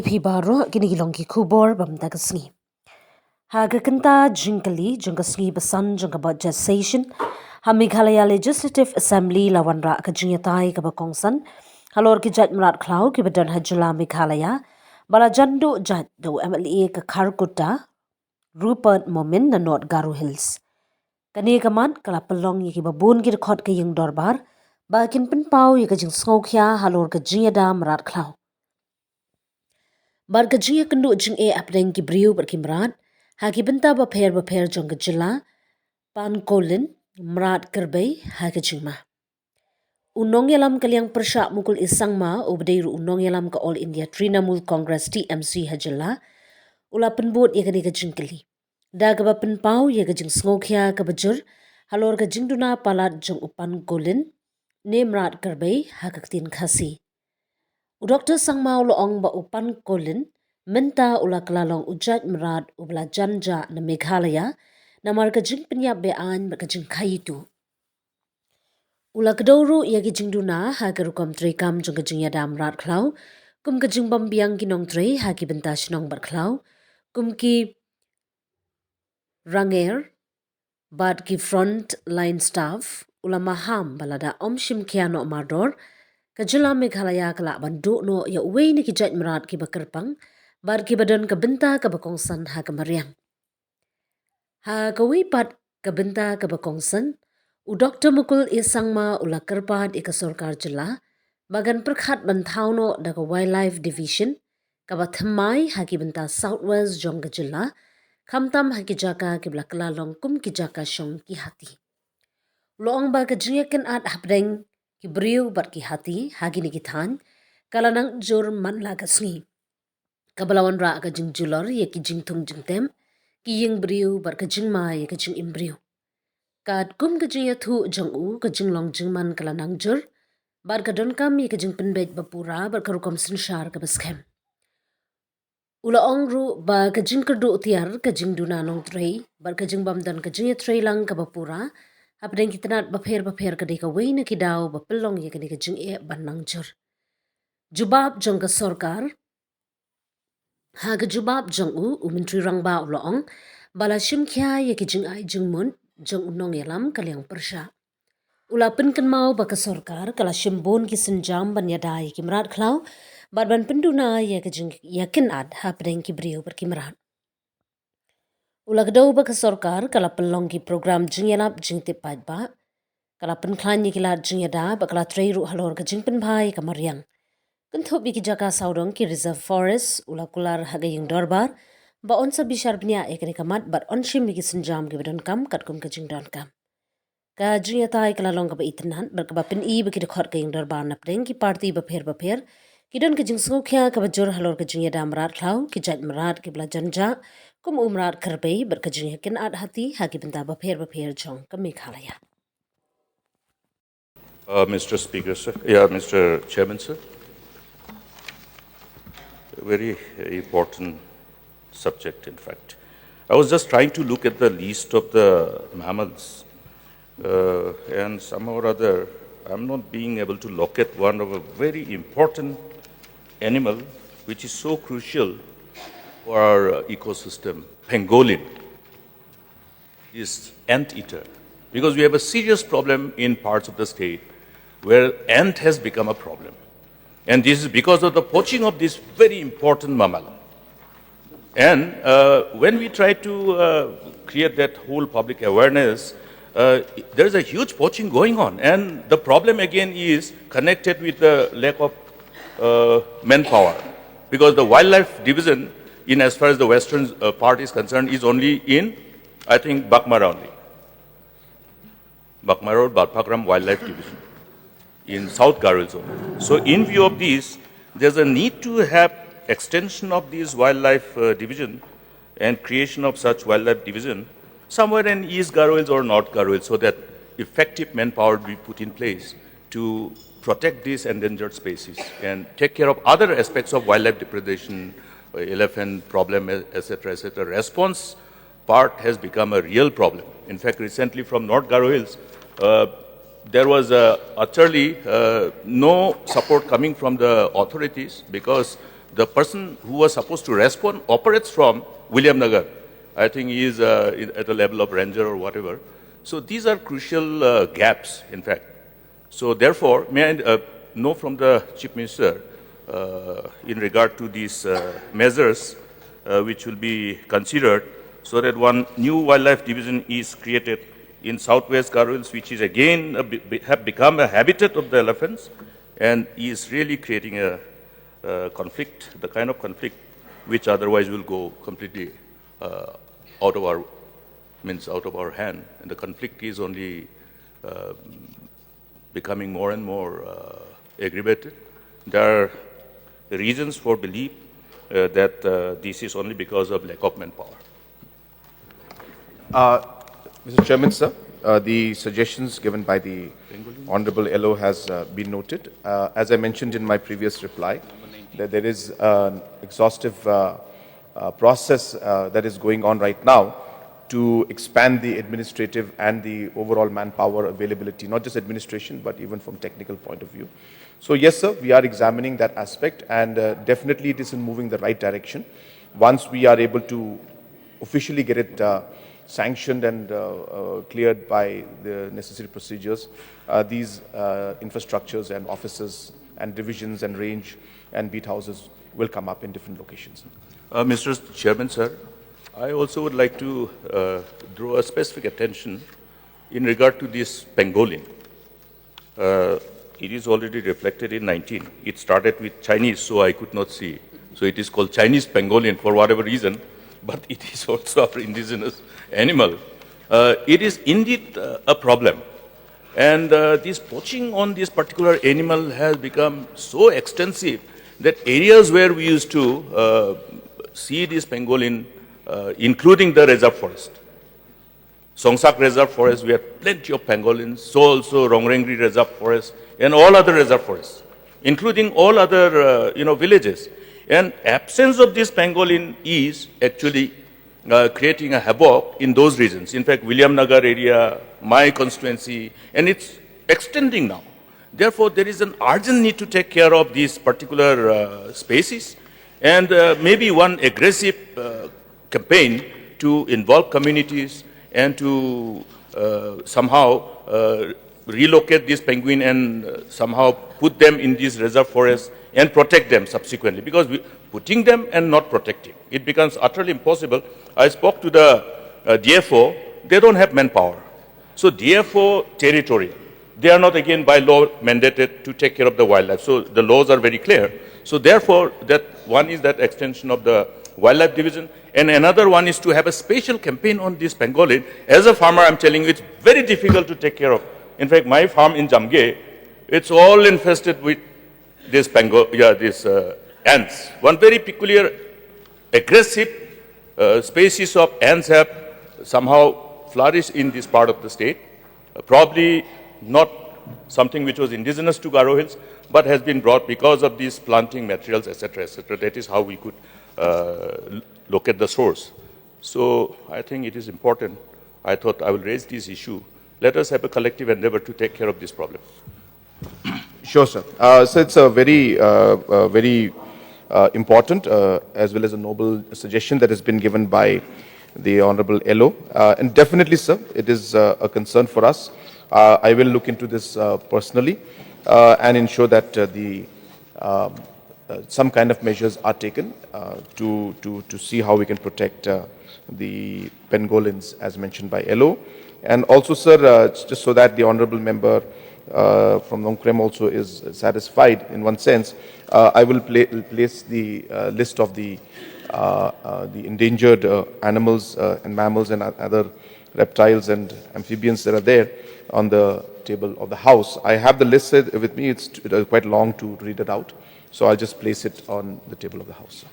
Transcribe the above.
Pibaro ginigilongi kubor bam dagasni. Haga kenta jinkali jungasni basan jungaba gestation. Ha Meghalaya Legislative Assembly lawanra ka jinyatai ka bakongsan. Halor ki jat Mrad klau ki badan hajula Meghalaya. Bala jando jat do MLA ka Karkuta. Rupert Momin na North Garo Hills. Kani kaman kala pelong yaki babun ki rekod ka yung dorbar. Bakin penpau yaka jing sngokya halor ka jinyada Mrad klau. Bar gajiya kendo jing apdeng ki briu bar ki Mrad, haki benta baper jong gajila, Pongolian, Mrad Kyrbei, haki jing ma. Unong yalam kaliang persyak mukul isang ma ubdeiru unong yalam ka All India Trinamool Congress TMC hajila, ula penbut ya kani gajing kali. Da gaba penpau ya gajing sngokya ka bajur, halor gajing duna palat jong upan Pongolian, ne Mrad Kyrbei hakaktin khasi. Dr. Sangmao loong ba upan Pongolian minta ula kelalong ujat Mrad ubla janja na Meghalaya na marga jing penyap bean marga jing kayitu. Ula kedoro ya gijing duna ha gerukam trekam jong gijing yada Mrad klau kum gijing bambiang ginong tre ha ki benta sinong bar klau kum ki ranger bad ki front line staff ula maham balada om shim kiano mardor Kajila Meghalaya kala banduk no ya uwe ni kijat Mrad ki bakerpang, bar ki badan kebenta ke bakongsan ha kemariang. Ha kawi pat kebenta ke bakongsan, u Dr. Mukul isangma ula kerpad ika sorkar jela, bagan perkhat bantau no da ke Wildlife Division, kabathemai ha ki benta Southwest jong kajila, kamtam ha ki jaka ki belakalalong kum ki jaka syong ki hati. Loong ba kajiyakan at hapdeng, ki briu bar ki hati hagi ni kithan kalanang jur man lagasni kabalawan ra ka jing julor ye ki jing thung jing tem ki ying briu bar ka jing ma ye ka jing imbriu kat kum ka jing yathu jang u ka jing long jing man kalanang jur bar ka don kam ye ka jing penbet bapura bar ka rukom sinshar ka baskem ula ong ru ba ka jing kerdu tiar ka jing duna nong trei bar ka jing bam dan ka jing trei lang ka bapura Apdeng kitanat baper ka deka wei na kidaw bapelong ya kani kajing banang jur. Jubab jong ka sorkar. Ha jubab jong u menteri rangba uloong. Bala shimkya ya kijing ay jing mun jong unong yalam kaliang persya. Ula penken mau baka sorkar kala shimbon ki senjam ban yadai ki Mrad klau. Barban penduna ya kijing yakin ad hapdeng ki brio berkimrat. Ulag daw ba ka sorkar kala pelong ki program jingyalap jingtip ba kala penklan ki la jingyada ba kala treiru halor ka jingpen bhai ka mariang kenthop bi ki jaka saudong ki reserve forest ula kular hagaying dorbar ba onsa bishar bnya ekani kamat ba onshim ki senjam ki bedon kam katkum ka jingdon kam ka jingyata kala long ka ba itnan ba ka ba pen i ba ki khot ka ying dorbar napdeng ki party ba pher Kidon ke jing sngokya ka bajur halor ke jing yada Mrad klau ki jat Mrad ki bla janja kum Mrad Kyrbei ber ke jing yakin ad hati ha ki benta ba pher jong ka Meghalaya. Mr. Speaker, sir. Yeah, Mr. Chairman, sir. A very important subject, in fact. I was just trying to look at the list of the mammals, and somehow or other, I'm not being able to locate one of a very important animal which is so crucial for our ecosystem. Pangolin is ant-eater, because we have a serious problem in parts of the state where ant has become a problem. And this is because of the poaching of this very important mammal. And when we try to create that whole public awareness, there is a huge poaching going on. And the problem again is connected with the lack of manpower. Because the wildlife division, in as far as the western part is concerned, is only in, I think, Bakmara only. Bakmara or Balpakram Wildlife Division in South Garo only. So in view of this, there's a need to have extension of this wildlife division and creation of such wildlife division somewhere in East Garo Hills or North Garo Hills, so that effective manpower be put in place to protect these endangered species and take care of other aspects of wildlife depredation, elephant problem, etc., etc. Response part has become a real problem. In fact, recently from North Garo Hills, there was utterly no support coming from the authorities, because the person who was supposed to respond operates from William Nagar. I think he is at the level of ranger or whatever. So these are crucial gaps, in fact. So therefore, may I know from the Chief Minister in regard to these measures which will be considered so that one new wildlife division is created in Southwest Garo Hills, which is again have become a habitat of the elephants and is really creating a conflict, the kind of conflict which otherwise will go completely out of our hand, and the conflict is only becoming more and more aggravated. There are reasons for belief that this is only because of lack of manpower. Mr. Chairman, sir, the suggestions given by the Honorable LO has been noted. As I mentioned in my previous reply, that there is an exhaustive process that is going on right now to expand the administrative and the overall manpower availability, not just administration, but even from technical point of view. So yes, sir, we are examining that aspect, and definitely it is in moving the right direction. Once we are able to officially get it sanctioned and cleared by the necessary procedures, these infrastructures and offices and divisions and range and beat houses will come up in different locations. Mr. Chairman, sir, I also would like to draw a specific attention in regard to this pangolin. It is already reflected in 19. It started with Chinese, so I could not see. So it is called Chinese pangolin for whatever reason, but it is also our indigenous animal. It is indeed a problem. And this poaching on this particular animal has become so extensive that areas where we used to see this pangolin, including the reserve forest, Songsak Reserve Forest, we have plenty of pangolins, so also Rongrengri Reserve Forest, and all other reserve forests, including all other villages. And absence of this pangolin is actually creating a havoc in those regions. In fact, William Nagar area, my constituency, and it's extending now. Therefore, there is an urgent need to take care of these particular species, and maybe one aggressive campaign to involve communities and to somehow relocate this penguin and somehow put them in these reserve forests and protect them subsequently. Because putting them and not protecting, it becomes utterly impossible. I spoke to the DFO, they don't have manpower. So DFO territory, they are not again by law mandated to take care of the wildlife. So the laws are very clear. So therefore, that one is that extension of the wildlife division, and another one is to have a special campaign on this pangolin. As a farmer, I'm telling you, it's very difficult to take care of. In fact, my farm in Jamge, it's all infested with this ants. One very peculiar, aggressive species of ants have somehow flourished in this part of the state. Probably not something which was indigenous to Garo Hills, but has been brought because of these planting materials, etc., etc. That is how we could look at the source. So I think it is important. I thought I will raise this issue. Let us have a collective endeavor to take care of this problem. Sure, sir. So it's a very important as well as a noble suggestion that has been given by the Honorable LO. And definitely, sir, it is a concern for us. I will look into this personally and ensure that some kind of measures are taken to see how we can protect the pangolins as mentioned by LO. And also, sir, just so that the honorable member from Nongkrem also is satisfied in one sense, I will place the list of the endangered animals and mammals and other reptiles and amphibians that are there on the table of the House. I have the list with me. It's quite long to read it out. So I'll just place it on the table of the House.